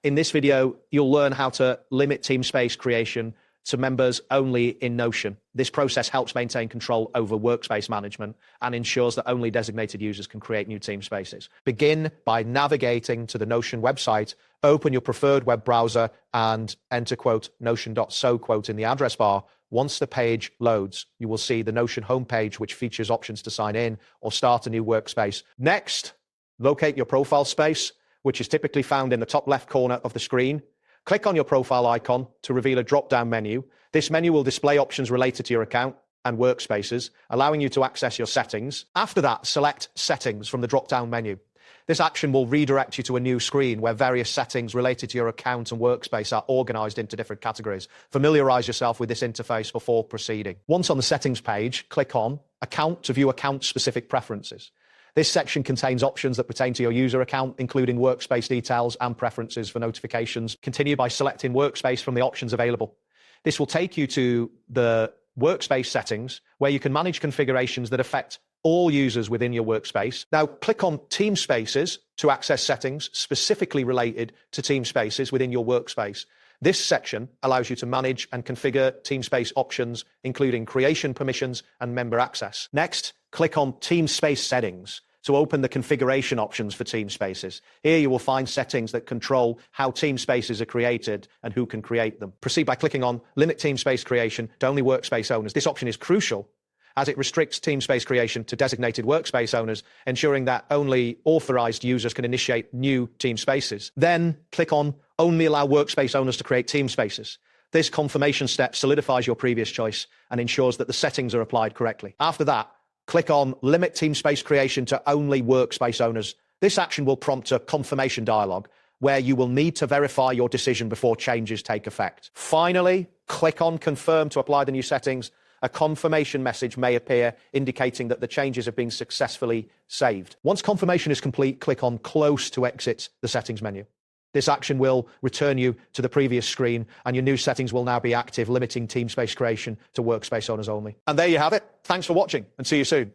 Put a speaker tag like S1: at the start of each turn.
S1: In this video, you'll learn how to limit team space creation to members only in Notion. This process helps maintain control over workspace management and ensures that only designated users can create new team spaces. Begin by navigating to the Notion website, open your preferred web browser and enter notion.so in the address bar. Once the page loads, you will see the Notion homepage, which features options to sign in or start a new workspace. Next, locate your profile space, which is typically found in the top left corner of the screen. Click on your profile icon to reveal a drop-down menu. This menu will display options related to your account and workspaces, allowing you to access your settings. After that, select Settings from the drop-down menu. This action will redirect you to a new screen where various settings related to your account and workspace are organized into different categories. Familiarize yourself with this interface before proceeding. Once on the settings page, click on Account to view account-specific preferences. This section contains options that pertain to your user account, including workspace details and preferences for notifications. Continue by selecting workspace from the options available. This will take you to the workspace settings, where you can manage configurations that affect all users within your workspace. Now, click on Team Spaces to access settings specifically related to team spaces within your workspace. This section allows you to manage and configure team space options, including creation permissions and member access. Next, click on Team Space Settings to open the configuration options for team spaces. Here you will find settings that control how team spaces are created and who can create them. Proceed by clicking on Limit Team Space Creation to only workspace owners. This option is crucial as it restricts team space creation to designated workspace owners, ensuring that only authorized users can initiate new team spaces. Then click on Only Allow Workspace Owners to Create Team Spaces. This confirmation step solidifies your previous choice and ensures that the settings are applied correctly. After that, click on Limit Team Space Creation to only workspace owners. This action will prompt a confirmation dialog where you will need to verify your decision before changes take effect. Finally, click on Confirm to apply the new settings. A confirmation message may appear indicating that the changes have been successfully saved. Once confirmation is complete, click on Close to exit the settings menu. This action will return you to the previous screen, and your new settings will now be active, limiting team space creation to workspace owners only. And there you have it. Thanks for watching, and see you soon.